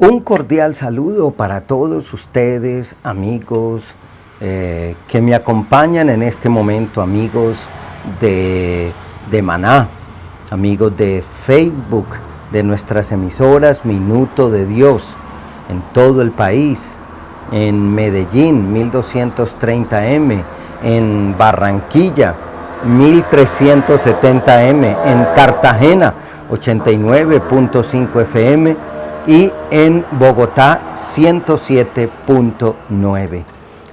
Un cordial saludo para todos ustedes, amigos que me acompañan en este momento, amigos de Maná, amigos de Facebook, de nuestras emisoras Minuto de Dios, en todo el país, en Medellín 1230M, en Barranquilla 1370M, en Cartagena 89.5 FM y en Bogotá 107.9.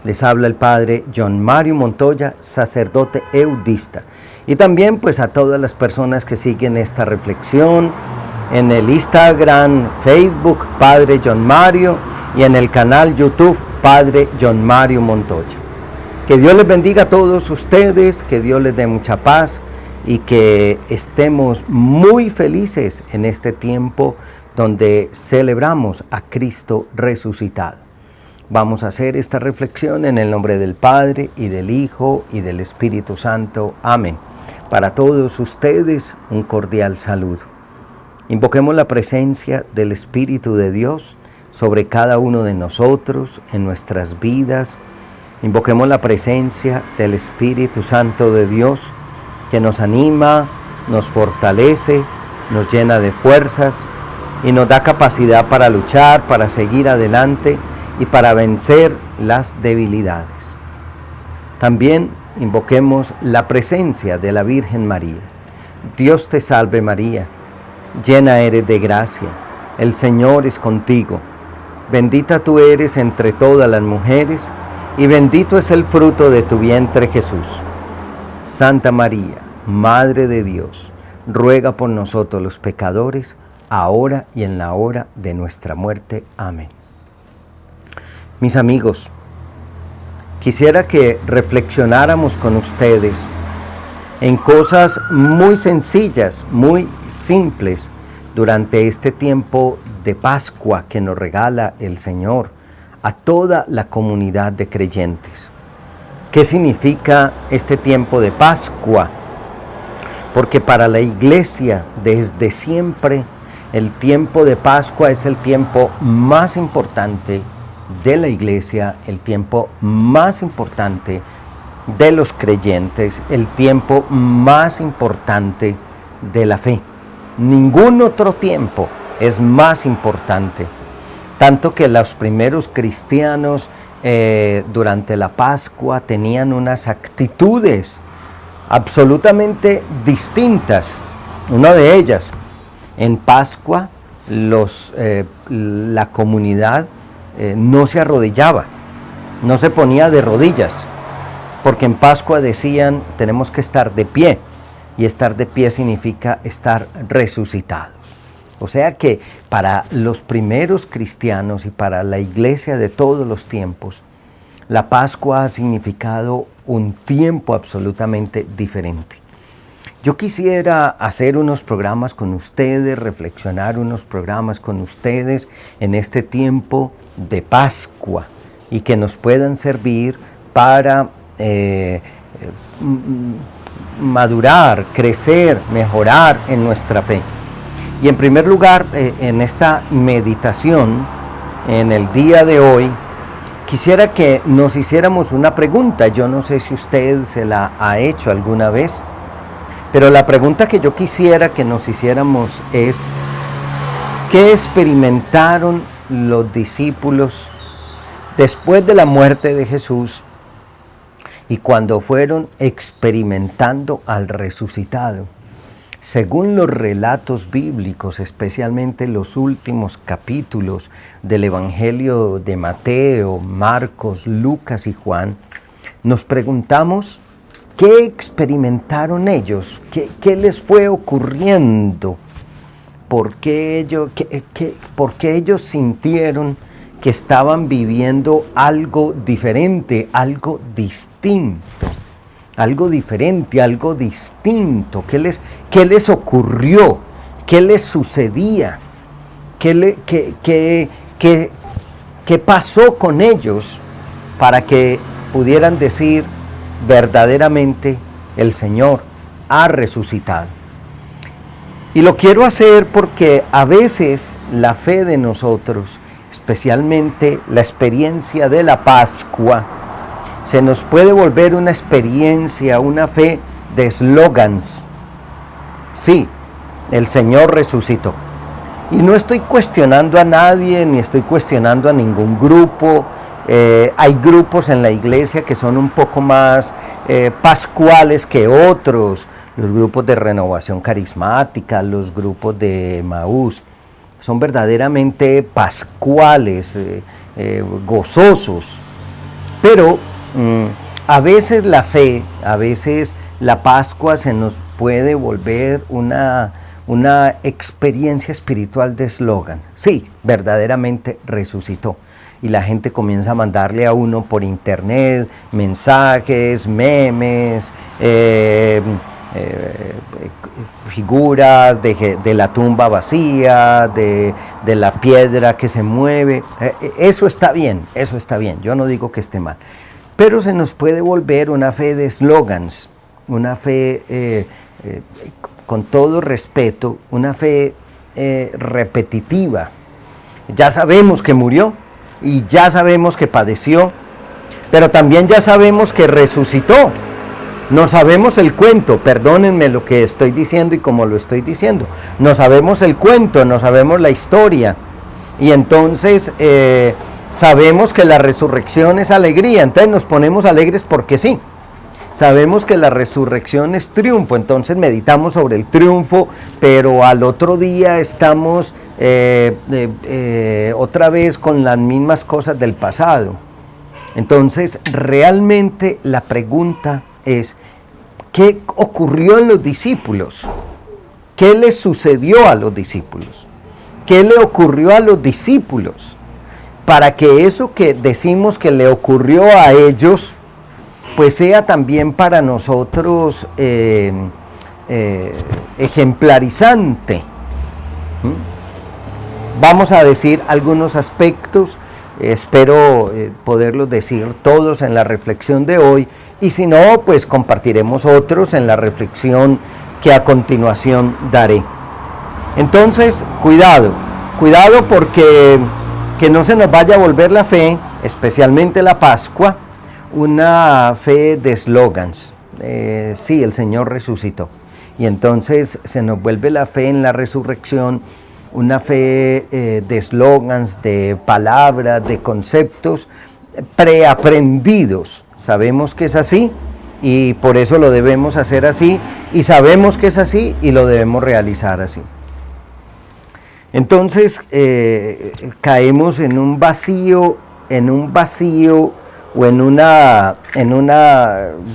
Les habla el padre John Mario Montoya, sacerdote eudista. Y también pues a todas las personas que siguen esta reflexión en el Instagram, Facebook, Padre John Mario, y en el canal YouTube, Padre John Mario Montoya. Que Dios les bendiga a todos ustedes, que Dios les dé mucha paz y que estemos muy felices en este tiempo donde celebramos a Cristo resucitado. Vamos a hacer esta reflexión en el nombre del Padre, y del Hijo, y del Espíritu Santo. Amén. Para todos ustedes, un cordial saludo. Invoquemos la presencia del Espíritu de Dios sobre cada uno de nosotros, en nuestras vidas. Invoquemos la presencia del Espíritu Santo de Dios, que nos anima, nos fortalece, nos llena de fuerzas y nos da capacidad para luchar, para seguir adelante y para vencer las debilidades. También invoquemos la presencia de la Virgen María. Dios te salve María, llena eres de gracia, el Señor es contigo. Bendita tú eres entre todas las mujeres, y bendito es el fruto de tu vientre Jesús. Santa María, Madre de Dios, ruega por nosotros los pecadores, ahora y en la hora de nuestra muerte. Amén. Mis amigos, quisiera que reflexionáramos con ustedes en cosas muy sencillas, muy simples, durante este tiempo de Pascua que nos regala el Señor a toda la comunidad de creyentes. ¿Qué significa este tiempo de Pascua? Porque para la Iglesia, desde siempre, el tiempo de Pascua es el tiempo más importante de la Iglesia, el tiempo más importante de los creyentes, el tiempo más importante de la fe. Ningún otro tiempo es más importante. Tanto que los primeros cristianos durante la Pascua tenían unas actitudes absolutamente distintas. Una de ellas, en Pascua la comunidad no se arrodillaba, no se ponía de rodillas, porque en Pascua decían tenemos que estar de pie, y estar de pie significa estar resucitados. O sea que para los primeros cristianos y para la Iglesia de todos los tiempos, la Pascua ha significado un tiempo absolutamente diferente. Yo quisiera hacer unos programas con ustedes, reflexionar unos programas con ustedes en este tiempo de Pascua y que nos puedan servir para madurar, crecer, mejorar en nuestra fe. Y en primer lugar, en esta meditación, en el día de hoy, quisiera que nos hiciéramos una pregunta. Yo no sé si usted se la ha hecho alguna vez, pero la pregunta que yo quisiera que nos hiciéramos es: ¿qué experimentaron los discípulos después de la muerte de Jesús y cuando fueron experimentando al resucitado? Según los relatos bíblicos, especialmente los últimos capítulos del Evangelio de Mateo, Marcos, Lucas y Juan, nos preguntamos qué experimentaron ellos, qué les fue ocurriendo, por qué ellos sintieron que estaban viviendo algo diferente, algo distinto. Algo diferente, algo distinto. ¿Qué les ocurrió? ¿Qué les sucedía? ¿Qué pasó con ellos para que pudieran decir verdaderamente el Señor ha resucitado? Y lo quiero hacer porque a veces la fe de nosotros, especialmente la experiencia de la Pascua, se nos puede volver una experiencia, una fe de eslogans. Sí, el Señor resucitó. Y no estoy cuestionando a nadie, ni estoy cuestionando a ningún grupo. Hay grupos en la iglesia que son un poco más pascuales que otros. Los grupos de renovación carismática, los grupos de Emaús, son verdaderamente pascuales, gozosos. Pero a veces la fe, a veces la Pascua se nos puede volver una experiencia espiritual de eslogan. Sí, verdaderamente resucitó. Y la gente comienza a mandarle a uno por internet mensajes, memes, figuras de la tumba vacía, de la piedra que se mueve. Eso está bien, yo no digo que esté mal. Pero se nos puede volver una fe de eslogans, una fe, con todo respeto, una fe repetitiva. Ya sabemos que murió y ya sabemos que padeció, pero también ya sabemos que resucitó. No sabemos el cuento, perdónenme lo que estoy diciendo y como lo estoy diciendo. No sabemos el cuento, no sabemos la historia. Y entonces sabemos que la resurrección es alegría, entonces nos ponemos alegres porque sí. Sabemos que la resurrección es triunfo, entonces meditamos sobre el triunfo, pero al otro día estamos otra vez con las mismas cosas del pasado. Entonces, realmente la pregunta es, ¿qué ocurrió en los discípulos? ¿Qué les sucedió a los discípulos? ¿Qué le ocurrió a los discípulos? Para que eso que decimos que le ocurrió a ellos, pues sea también para nosotros ejemplarizante. Vamos a decir algunos aspectos, espero poderlos decir todos en la reflexión de hoy, y si no, pues compartiremos otros en la reflexión que a continuación daré. Entonces, cuidado porque que no se nos vaya a volver la fe, especialmente la Pascua, una fe de eslogans. Sí, el Señor resucitó. Y entonces se nos vuelve la fe en la resurrección, una fe de eslogans, de palabras, de conceptos preaprendidos. Sabemos que es así y por eso lo debemos hacer así, y sabemos que es así y lo debemos realizar así. Entonces caemos en un vacío o en una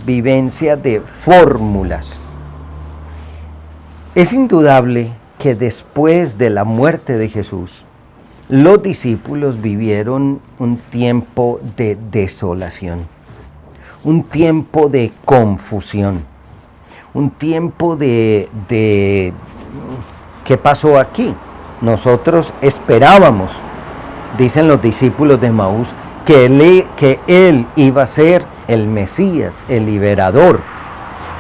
vivencia de fórmulas. Es indudable que después de la muerte de Jesús, los discípulos vivieron un tiempo de desolación, un tiempo de confusión, un tiempo de ¿qué pasó aquí? Nosotros esperábamos, dicen los discípulos de Emaús, que él iba a ser el Mesías, el liberador.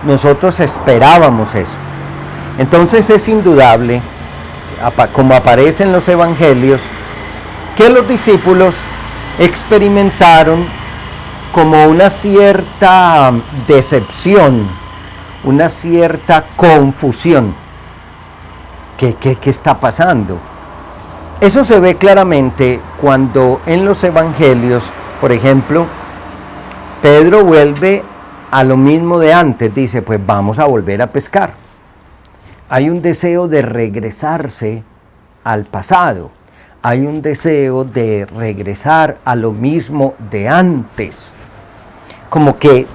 Nosotros esperábamos eso. Entonces es indudable, como aparece en los evangelios, que los discípulos experimentaron como una cierta decepción, una cierta confusión. ¿Qué está pasando? Eso se ve claramente cuando en los evangelios, por ejemplo, Pedro vuelve a lo mismo de antes, dice, pues vamos a volver a pescar. Hay un deseo de regresarse al pasado, hay un deseo de regresar a lo mismo de antes. Como que,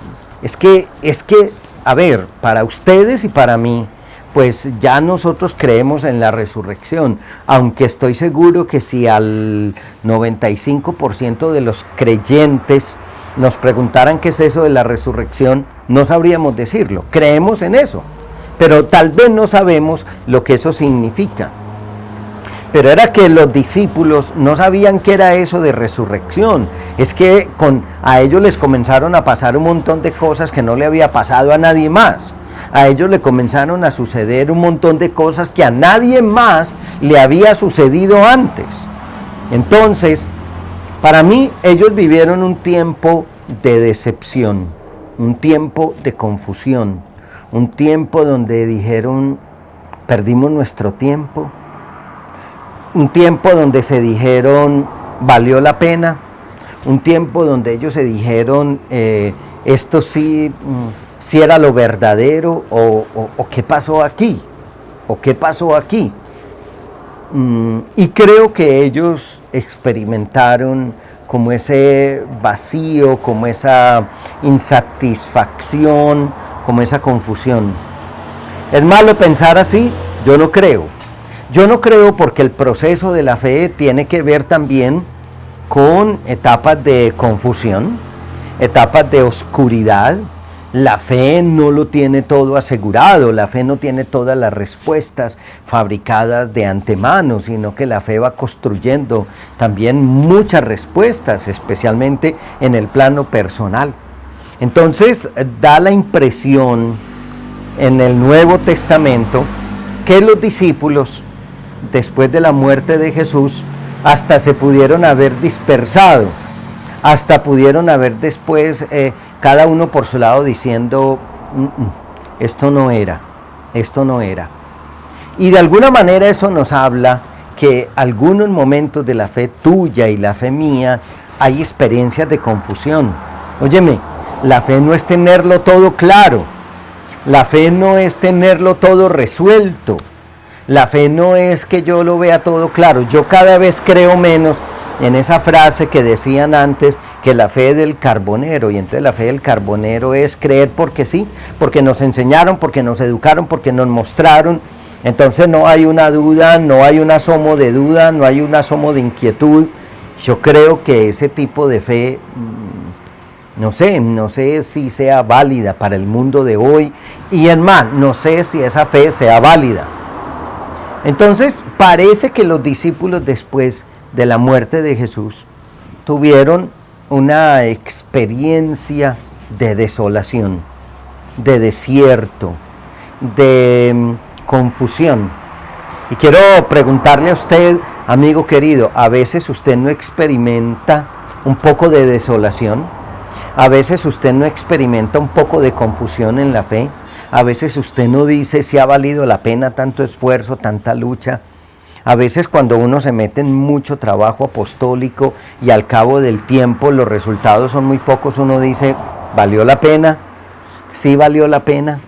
a ver, para ustedes y para mí, pues ya nosotros creemos en la resurrección, aunque estoy seguro que si al 95% de los creyentes nos preguntaran qué es eso de la resurrección, no sabríamos decirlo. Creemos en eso, pero tal vez no sabemos lo que eso significa. Pero era que los discípulos no sabían qué era eso de resurrección. Es que a ellos les comenzaron a pasar un montón de cosas que no le había pasado a nadie más. a ellos le comenzaron a suceder un montón de cosas que a nadie más le había sucedido antes. Entonces, para mí, ellos vivieron un tiempo de decepción, un tiempo de confusión, un tiempo donde dijeron, perdimos nuestro tiempo, un tiempo donde se dijeron, valió la pena, un tiempo donde ellos se dijeron, esto sí era lo verdadero, o qué pasó aquí, y creo que ellos experimentaron como ese vacío, como esa insatisfacción, como esa confusión. ¿Es malo pensar así? Yo no creo. Yo no creo, porque el proceso de la fe tiene que ver también con etapas de confusión, etapas de oscuridad. La fe no lo tiene todo asegurado, la fe no tiene todas las respuestas fabricadas de antemano, sino que la fe va construyendo también muchas respuestas, especialmente en el plano personal. Entonces da la impresión en el Nuevo Testamento que los discípulos, después de la muerte de Jesús, hasta se pudieron haber dispersado, hasta pudieron haber después cada uno por su lado diciendo, esto no era. Y de alguna manera eso nos habla que algunos momentos de la fe tuya y la fe mía hay experiencias de confusión. Óyeme, la fe no es tenerlo todo claro, la fe no es tenerlo todo resuelto, la fe no es que yo lo vea todo claro. Yo cada vez creo menos en esa frase que decían antes, que la fe del carbonero, y entonces la fe del carbonero es creer porque sí, porque nos enseñaron, porque nos educaron, porque nos mostraron. Entonces no hay una duda, no hay un asomo de duda, no hay un asomo de inquietud. Yo creo que ese tipo de fe, no sé si sea válida para el mundo de hoy, y es más, no sé si esa fe sea válida. Entonces parece que los discípulos, después de la muerte de Jesús, tuvieron una experiencia de desolación, de desierto, de confusión. Y quiero preguntarle a usted, amigo querido, ¿a veces usted no experimenta un poco de desolación? ¿A veces usted no experimenta un poco de confusión en la fe? ¿A veces usted no dice si ha valido la pena tanto esfuerzo, tanta lucha? A veces cuando uno se mete en mucho trabajo apostólico y al cabo del tiempo los resultados son muy pocos, uno dice, ¿valió la pena? ¿Sí valió la pena?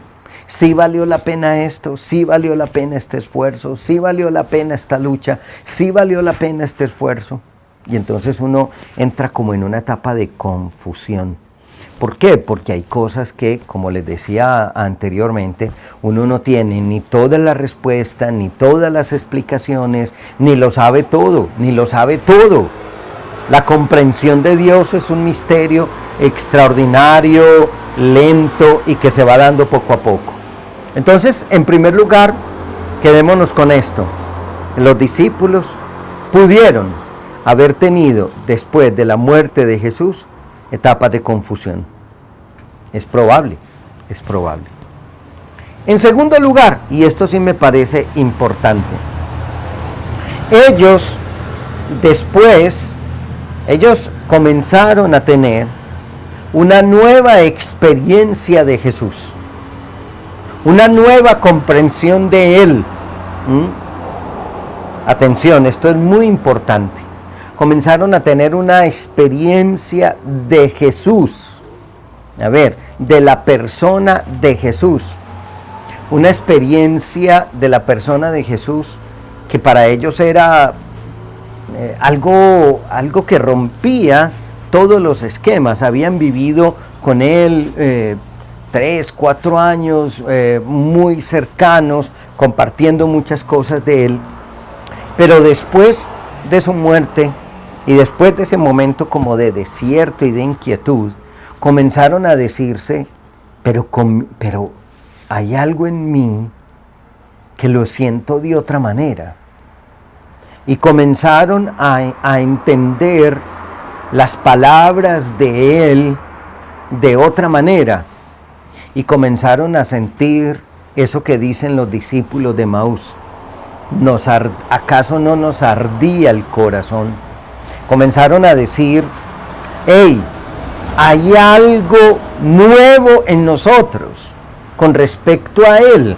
¿Sí valió la pena esto? ¿Sí valió la pena este esfuerzo? ¿Sí valió la pena esta lucha? ¿Sí valió la pena este esfuerzo? Y entonces uno entra como en una etapa de confusión. ¿Por qué? Porque hay cosas que, como les decía anteriormente, uno no tiene ni todas las respuestas, ni todas las explicaciones, ni lo sabe todo. La comprensión de Dios es un misterio extraordinario, lento y que se va dando poco a poco. Entonces, en primer lugar, quedémonos con esto. Los discípulos pudieron haber tenido, después de la muerte de Jesús, etapas de confusión. Es probable. En segundo lugar, y esto sí me parece importante, ellos comenzaron a tener una nueva experiencia de Jesús, una nueva comprensión de Él. Atención, esto es muy importante. Comenzaron a tener una experiencia de Jesús, de la persona de Jesús, una experiencia de la persona de Jesús que para ellos era algo que rompía todos los esquemas. Habían vivido con Él 3, 4 años muy cercanos, compartiendo muchas cosas de Él, pero después de su muerte, y después de ese momento como de desierto y de inquietud, comenzaron a decirse, pero hay algo en mí que lo siento de otra manera. Y comenzaron a entender las palabras de Él de otra manera. y comenzaron a sentir eso que dicen los discípulos de Maús. ¿Acaso no nos ardía el corazón? Comenzaron a decir, hey, hay algo nuevo en nosotros con respecto a Él.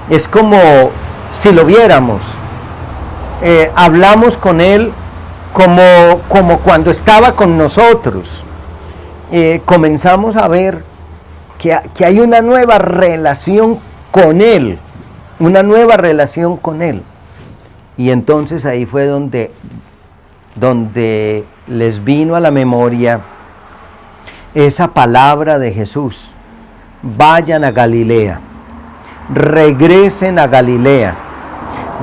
Es como si lo viéramos. Hablamos con Él como cuando estaba con nosotros. Comenzamos a ver que hay una nueva relación con Él. Una nueva relación con Él. Y entonces ahí fue donde les vino a la memoria esa palabra de Jesús. Vayan a Galilea, regresen a Galilea,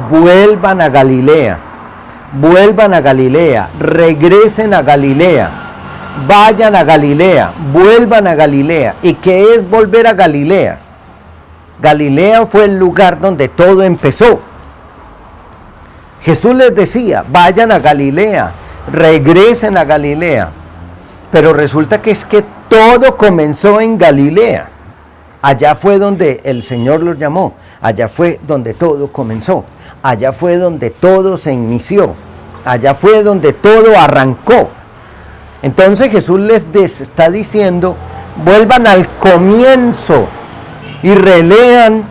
vuelvan a Galilea, regresen a Galilea, vayan a Galilea, vuelvan a Galilea. ¿Y qué es volver a Galilea? Galilea fue el lugar donde todo empezó. Jesús les decía, vayan a Galilea, regresen a Galilea. Pero resulta que es que todo comenzó en Galilea. Allá fue donde el Señor los llamó. Allá fue donde todo comenzó. Allá fue donde todo se inició. Allá fue donde todo arrancó. Entonces Jesús les está diciendo, vuelvan al comienzo y relean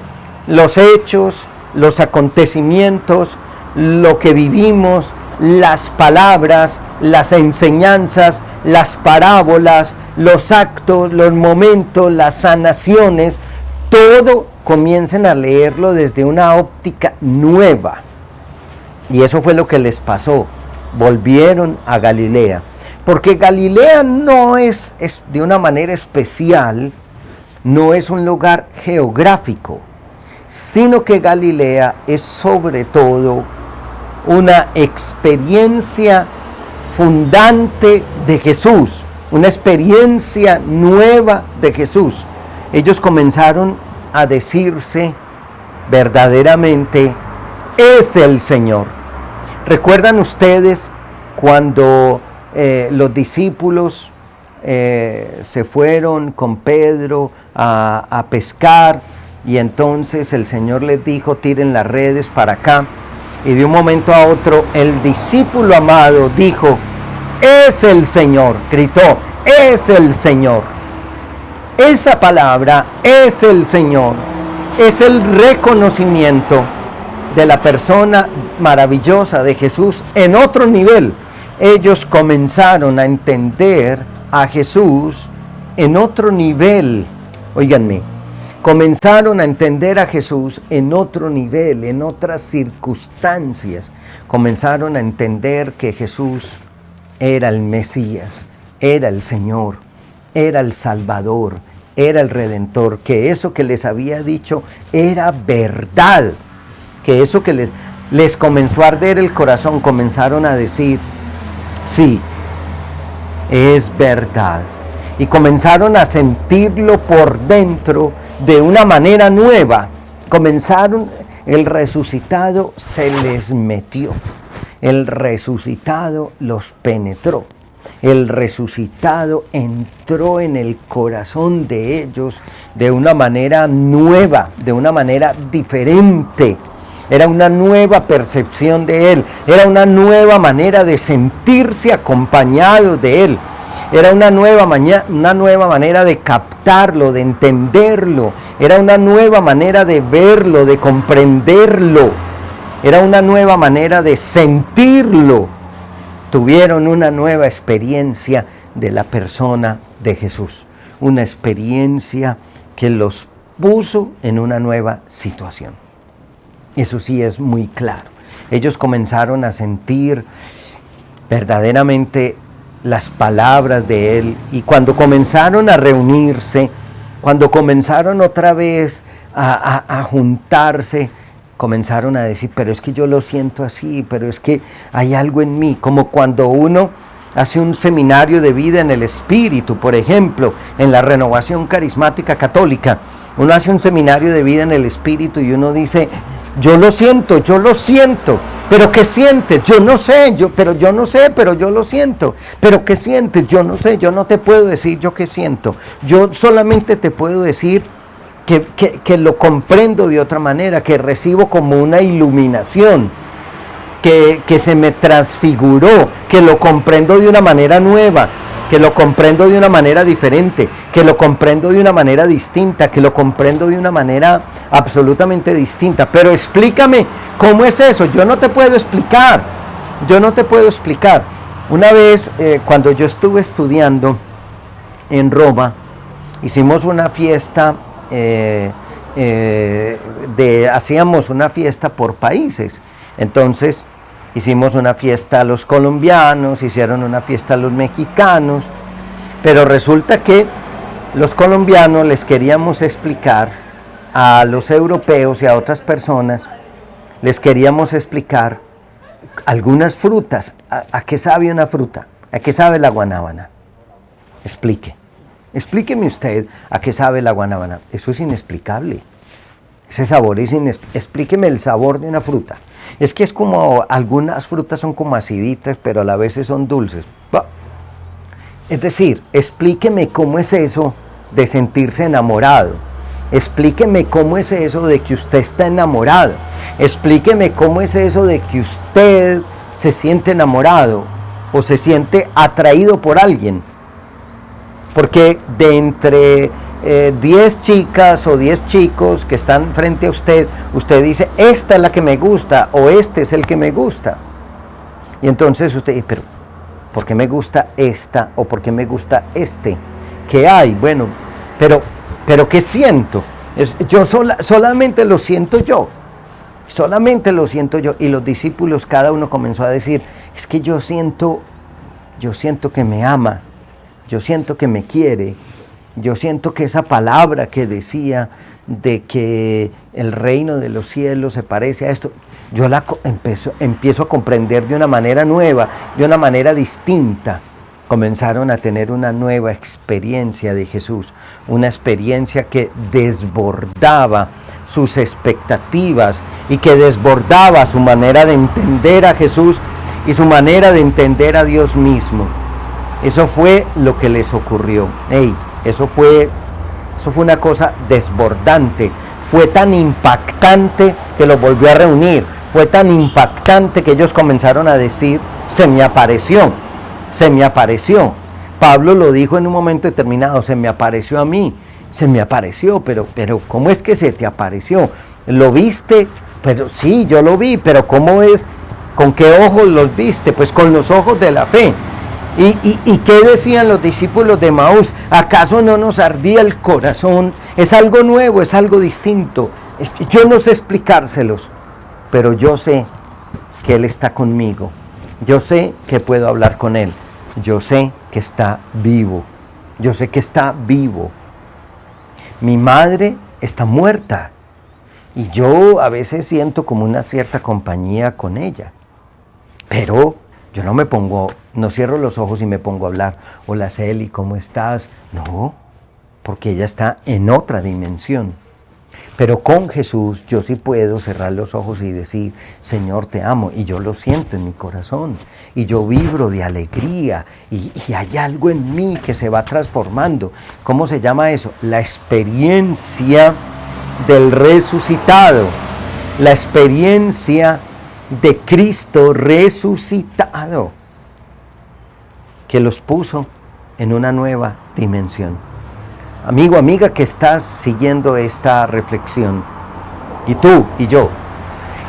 los hechos, los acontecimientos, lo que vivimos, las palabras, las enseñanzas, las parábolas, los actos, los momentos, las sanaciones, todo comiencen a leerlo desde una óptica nueva. Y eso fue lo que les pasó. Volvieron a Galilea. Porque Galilea no es de una manera especial, no es un lugar geográfico, sino que Galilea es sobre todo una experiencia fundante de Jesús, una experiencia nueva de Jesús. Ellos comenzaron a decirse verdaderamente, es el Señor. ¿Recuerdan ustedes cuando los discípulos se fueron con Pedro a pescar y entonces el Señor les dijo, tiren las redes para acá? Y de un momento a otro el discípulo amado dijo, es el Señor, gritó, es el Señor. Esa palabra, es el Señor, es el reconocimiento de la persona maravillosa de Jesús en otro nivel. Ellos comenzaron a entender a Jesús en otro nivel. Óiganme, comenzaron a entender a Jesús en otro nivel, en otras circunstancias. Comenzaron a entender que Jesús era el Mesías, era el Señor, era el Salvador, era el Redentor, que eso que les había dicho era verdad, que eso que les comenzó a arder el corazón, comenzaron a decir, sí, es verdad. Y comenzaron a sentirlo por dentro de una manera nueva. El resucitado se les metió. El resucitado los penetró. El resucitado entró en el corazón de ellos de una manera nueva, de una manera diferente. Era una nueva percepción de Él, era una nueva manera de sentirse acompañado de Él, era una nueva manera de captarlo, de entenderlo, era una nueva manera de verlo, de comprenderlo, era una nueva manera de sentirlo. Tuvieron una nueva experiencia de la persona de Jesús, una experiencia que los puso en una nueva situación. Eso sí es muy claro. Ellos comenzaron a sentir verdaderamente las palabras de Él, y cuando comenzaron a reunirse, cuando comenzaron otra vez a juntarse, comenzaron a decir, pero es que yo lo siento así, pero es que hay algo en mí, como cuando uno hace un seminario de vida en el Espíritu, por ejemplo, en la Renovación Carismática Católica, uno hace un seminario de vida en el Espíritu y uno dice, yo lo siento, pero ¿qué sientes? Yo no sé, pero yo lo siento, pero ¿qué sientes? Yo no sé, yo no te puedo decir yo qué siento, yo solamente te puedo decir que lo comprendo de otra manera, que recibo como una iluminación, que se me transfiguró, que lo comprendo de una manera nueva, que lo comprendo de una manera diferente, que lo comprendo de una manera distinta, que lo comprendo de una manera absolutamente distinta. Pero explícame cómo es eso. Yo no te puedo explicar. Una vez, cuando yo estuve estudiando en Roma, hicimos una fiesta, hacíamos una fiesta por países. Entonces hicimos una fiesta a los colombianos, hicieron una fiesta a los mexicanos, pero resulta que los colombianos les queríamos explicar a los europeos y a otras personas, les queríamos explicar algunas frutas. ¿A qué sabe una fruta? ¿A qué sabe la guanábana? Explíqueme usted a qué sabe la guanábana. Eso es inexplicable. Ese sabor es explíqueme el sabor de una fruta. Es que es como, algunas frutas son como aciditas, pero a la vez son dulces. Es decir, explíqueme cómo es eso de sentirse enamorado. Explíqueme cómo es eso de que usted está enamorado. Explíqueme cómo es eso de que usted se siente enamorado o se siente atraído por alguien. Porque de entre 10 chicas o 10 chicos que están frente a usted, usted dice, esta es la que me gusta o este es el que me gusta. Y entonces usted dice, pero ¿por qué me gusta esta o por qué me gusta este? ¿Qué hay? Bueno, pero ¿qué siento? Yo solamente lo siento yo. Y los discípulos, cada uno comenzó a decir, es que yo siento que me ama, yo siento que me quiere, yo siento que esa palabra que decía de que el reino de los cielos se parece a esto, yo la empiezo a comprender de una manera nueva, de una manera distinta. Comenzaron a tener una nueva experiencia de Jesús, una experiencia que desbordaba sus expectativas y que desbordaba su manera de entender a Jesús y su manera de entender a Dios mismo. Eso fue lo que les ocurrió. Eso fue una cosa desbordante. Fue tan impactante que los volvió a reunir. Fue tan impactante que ellos comenzaron a decir, se me apareció. Pablo lo dijo en un momento determinado, se me apareció a mí. Se me apareció, pero ¿cómo es que se te apareció? ¿Lo viste? Pero sí, yo lo vi, pero ¿cómo es? ¿Con qué ojos los viste? Pues con los ojos de la fe. ¿Y qué decían los discípulos de Emaús? ¿Acaso no nos ardía el corazón? Es algo nuevo, es algo distinto. Yo no sé explicárselos, pero yo sé que Él está conmigo. Yo sé que puedo hablar con Él. Yo sé que está vivo. Yo sé que está vivo. Mi madre está muerta y yo a veces siento como una cierta compañía con ella. Pero yo no cierro los ojos y me pongo a hablar, hola Celi, ¿cómo estás? No, porque ella está en otra dimensión. Pero con Jesús yo sí puedo cerrar los ojos y decir, Señor, te amo, y yo lo siento en mi corazón, y yo vibro de alegría, y hay algo en mí que se va transformando. ¿Cómo se llama eso? La experiencia del resucitado, la experiencia de Cristo resucitado, que los puso en una nueva dimensión. Amigo, amiga que estás siguiendo esta reflexión, y tú y yo,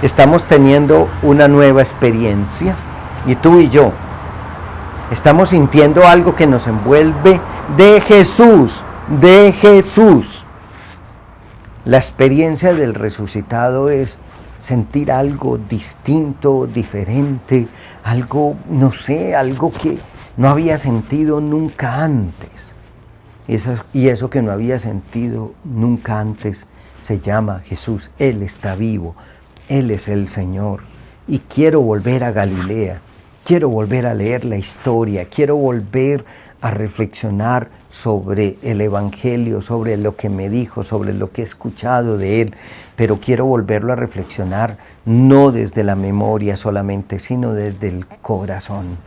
estamos teniendo una nueva experiencia, y tú y yo, estamos sintiendo algo que nos envuelve de Jesús, La experiencia del resucitado es sentir algo distinto, diferente, algo, no sé, algo que no había sentido nunca antes. Y eso que no había sentido nunca antes se llama Jesús. Él está vivo, Él es el Señor. Y quiero volver a Galilea, quiero volver a leer la historia, quiero volver a reflexionar sobre el Evangelio, sobre lo que me dijo, sobre lo que he escuchado de él, pero quiero volverlo a reflexionar, no desde la memoria solamente, sino desde el corazón,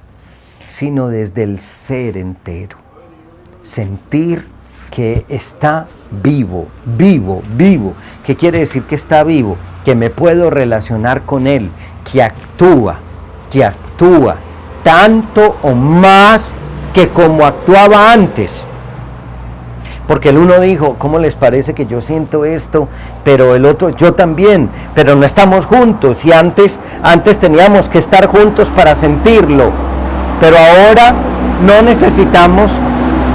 sino desde el ser entero. Sentir que está vivo, vivo, vivo. ¿Qué quiere decir que está vivo? Que me puedo relacionar con él, que actúa tanto o más que como actuaba antes. Porque el uno dijo, ¿cómo les parece que yo siento esto? Pero el otro, yo también, pero no estamos juntos. Y antes teníamos que estar juntos para sentirlo. Pero ahora no necesitamos,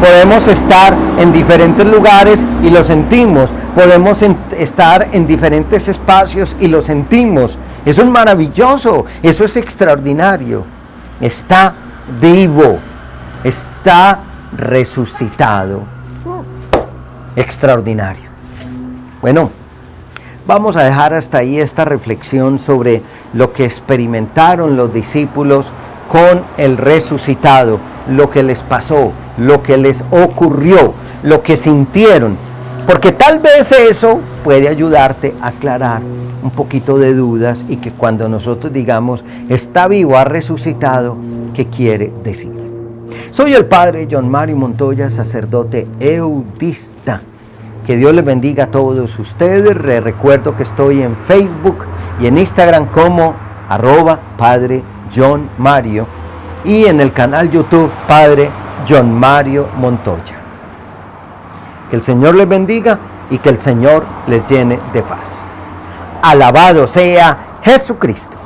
podemos estar en diferentes lugares y lo sentimos. Podemos estar en diferentes espacios y lo sentimos. Eso es maravilloso, eso es extraordinario. Está vivo, está resucitado. Extraordinario. Bueno, vamos a dejar hasta ahí esta reflexión sobre lo que experimentaron los discípulos con el resucitado, lo que les pasó, lo que les ocurrió, lo que sintieron, porque tal vez eso puede ayudarte a aclarar un poquito de dudas y que cuando nosotros digamos está vivo, ha resucitado, ¿qué quiere decir? Soy el padre John Mario Montoya, sacerdote eudista. Que Dios les bendiga a todos ustedes. Les recuerdo que estoy en Facebook y en Instagram como @Padre John Mario y en el canal YouTube Padre John Mario Montoya. Que el Señor les bendiga y que el Señor les llene de paz. Alabado sea Jesucristo.